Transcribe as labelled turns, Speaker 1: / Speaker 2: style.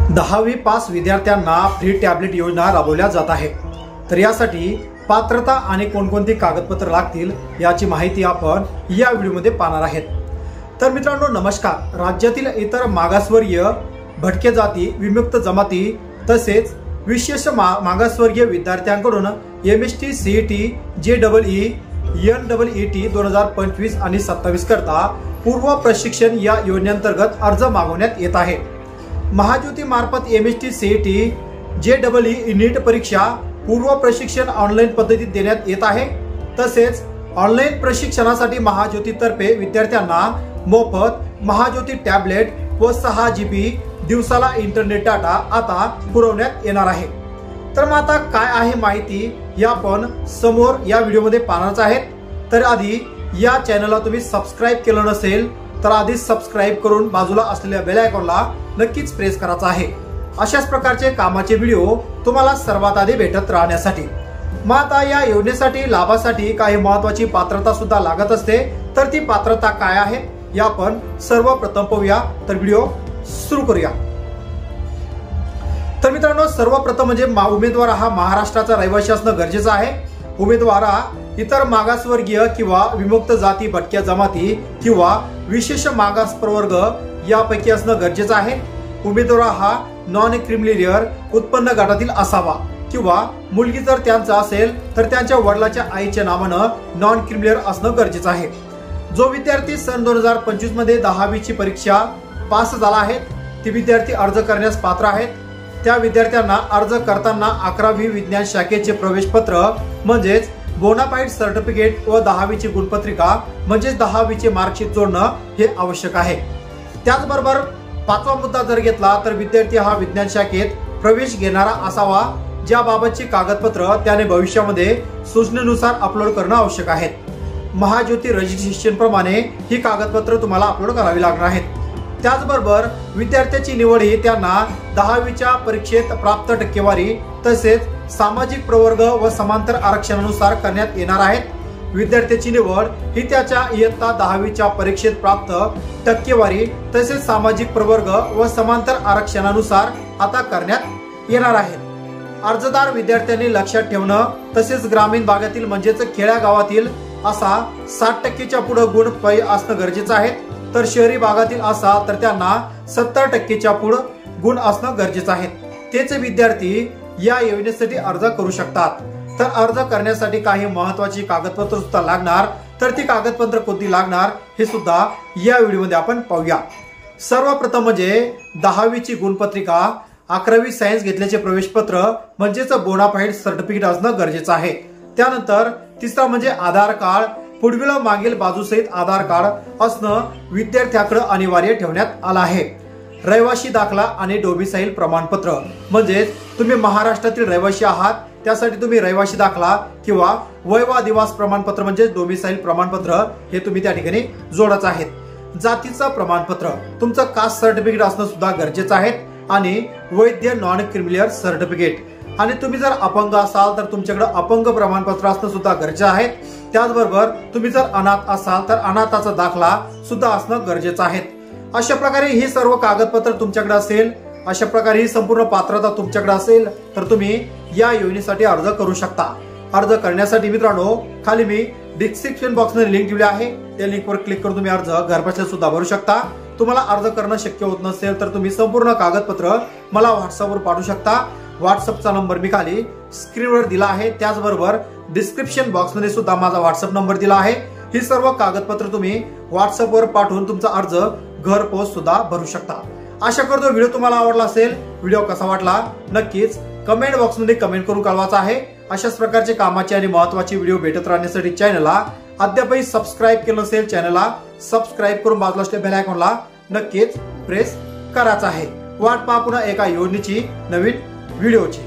Speaker 1: 10वी पास विद्यार्थ्यांना free tablet योजना राबवल्या जात आहे। तर यासाठी पात्रता आणि कोणकोणती कागदपत्र लागतील याची माहिती आपण या व्हिडिओमध्ये पाहणार आहेत। तर मित्रांनो नमस्कार। राज्यातील इतर मागासवर्गीय, भटके जाती, विमुक्त जमाती तसेच विशेष मागासवर्गीय विद्यार्थ्यांकडून MST CET JEE NEET 2025 आणि 27 करता पूर्व प्रशिक्षण या योजनेअंतर्गत अर्ज मागवण्यात येत आहे। महाज्योती मार्फत MST CET JEE NEET परीक्षा पूर्व प्रशिक्षण ऑनलाइन पद्धतीत देण्यात येत आहे। तसेच ऑनलाइन प्रशिक्षणासाठी महाज्योती तर्फे विद्यार्थ्यांना मोफत महाज्योती टॅबलेट व 6 GB दिवसाला इंटरनेट डाटा आता पुरवण्यात येणार आहे। तर मग आता काय आहे माहिती या आपण समोर या व्हिडिओमध्ये पाहणार आहेत। तर आधी या चॅनलला तुम्ही सबस्क्राइब केलं नसेल तर आधी सबस्क्राइब करून बाजूला असलेल्या बेल आयकॉनला नक्कीच प्रेस करायचा आहे। अशाच प्रकारचे कामाचे व्हिडिओ तुम्हाला सर्वात आधी भेटत राहण्यासाठी। मग आता या योजनेसाठी लाभासाठी काही महत्त्वाची पात्रता सुद्धा लागत असते। तर ती पात्रता काय आहे या आपण सर्वप्रथम पाहूया। तर व्हिडिओ सुरू करूया। तर मित्रांनो सर्वप्रथम म्हणजे उमेदवार हा महाराष्ट्राचा रहिवासी असणं गरजेचं आहे। उमेदवार हा इतर मागासवर्गीय किंवा विमुक्त जाती, भटक्या जमाती किंवा विशेष मागास प्रवर्ग यापैकी असणं गरजेचं आहे। उमेदवार हा नॉन क्रिमिलियर उत्पन्न गटातील असावा किंवा मुलगी जर त्यांचा असेल तर त्यांच्या वडिलाच्या आईच्या नावानं नॉन क्रिमिलियर असणं गरजेचं आहे। जो विद्यार्थी सन 2025 मध्ये 10वी ची परीक्षा पास झाला आहे ते विद्यार्थी अर्ज करण्यास पात्र आहेत। त्या विद्यार्थ्यांना अर्ज करताना 11वी विज्ञान शाखेचे प्रवेश पत्र म्हणजेच बोनाफाईड सर्टिफिकेट व 10वी ची गुणपत्रिका म्हणजेच 10वी चे मार्कशीट जोडणं हे आवश्यक आहे। त्याचबरोबर पाचवा मुद्दा जर घेतला तर विद्यार्थी हा विज्ञान शाखेत प्रवेश घेणारा असावा ज्याबाबतची कागदपत्र त्याने भविष्यामध्ये सूचनेनुसार अपलोड करणं आवश्यक आहे। महाज्योती रजिस्ट्रेशन प्रमाणे ही कागदपत्र तुम्हाला अपलोड करावी लागणार आहेत। त्याचबरोबर विद्यार्थ्याची निवड ही त्यांना 10वीच्या परीक्षेत प्राप्त टक्केवारी तसेच सामाजिक प्रवर्ग व समांतर आरक्षणानुसार करण्यात येणार आहे। विद्यार्थ्याची निवड ही त्याच्या इयत्ता 10वीच्या परीक्षेत प्राप्त टक्केवारी तसेच सामाजिक प्रवर्ग व समांतर आरक्षणानुसार आता करण्यात येणार आहे। अर्जदार विद्यार्थ्यांनी लक्षात ठेवणं तसेच ग्रामीण भागातील म्हणजेच खेड्या गावातील असा 60% पुढे गुण असणं गरजेचं आहे। तर शहरी भागातील असा तर त्यांना 70% पुढे गुण असणं गरजेचं आहे। तेच विद्यार्थी या योजनेसाठी अर्ज करू शकतात। तर अर्ज करण्यासाठी काही महत्त्वाची कागदपत्र सुद्धा लागणार। तर ती कागदपत्र कोणती लागणार हे सुद्धा या व्हिडिओमध्ये आपण पाहूया। सर्वप्रथम म्हणजे 10वी ची गुणपत्रिका, 11वी सायन्स घेतल्याचे प्रवेशपत्र म्हणजेच बोनाफाईड सर्टिफिकेट असणं गरजेचं आहे। त्यानंतर तिसरा म्हणजे आधार कार्ड, पुढील मागील बाजूसहित आधार कार्ड असणं विद्यार्थ्याकडे अनिवार्य ठेवण्यात आलं आहे। रहिवासी दाखला आणि डोमिसाईल प्रमाणपत्र म्हणजेच तुम्ही महाराष्ट्रातील रहिवासी आहात त्यासाठी तुम्ही रहिवासी दाखला किंवा वैवादिवास प्रमाणपत्र म्हणजे डोमिसाईल प्रमाणपत्र हे तुम्ही त्या ठिकाणी जोडायचं आहे। जातीचं प्रमाणपत्र, तुमचं कास्ट सर्टिफिकेट असणं सुद्धा गरजेचं आहे आणि वैध नॉन क्रिमिलियर सर्टिफिकेट आणि तुम्ही जर अपंग असाल तर तुमच्याकडे अपंग प्रमाणपत्र असणं सुद्धा गरजेचं आहे। त्याचबरोबर तुम्ही जर अनाथ असाल तर अनाथाचा दाखला सुद्धा असणं गरजेचं आहे। अशा प्रकारे ही सर्व कागदपत्र तुमच्याकडे असेल, अशा प्रकारे ही संपूर्ण पात्रता तुमच्याकडे असेल तर तुम्ही या योजनेसाठी अर्ज करू शकता। अर्ज करण्यासाठी मित्रांनो खाली मी डिस्क्रिप्शन बॉक्समध्ये लिंक दिली आहे, त्या लिंकवर क्लिक करून तुम्ही अर्ज घरबसल्या सुद्धा भरू शकता। तुम्हाला अर्ज करणं शक्य होत नसेल तर तुम्ही संपूर्ण कागदपत्र मला व्हॉट्सअपवर पाठवू शकता। व्हॉट्सअपचा नंबर मी खाली स्क्रीनवर दिला आहे। त्याचबरोबर डिस्क्रिप्शन बॉक्समध्ये सुद्धा माझा व्हॉट्सअप नंबर दिला आहे। ही सर्व कागदपत्र तुम्ही व्हॉट्सअपवर पाठवून तुमचा अर्ज घरपोच सुद्धा भरू शकता। आशा करतो व्हिडिओ तुम्हाला आवडला असेल। व्हिडिओ कसा वाटला नक्कीच कमेंट बॉक्समध्ये कमेंट करून कळवायचं आहे। अशाच प्रकारचे कामाचे आणि महत्त्वाचे व्हिडिओ भेटत राहण्यासाठी चॅनलला अद्यापही सबस्क्राइब केलं नसेल चॅनलला सबस्क्राइब करून बाजूला असलेल्या बेल आयकॉनला नक्कीच प्रेस करायचं आहे। वाट पहा पुन्हा एका योजनेची नवीन व्हिडिओची।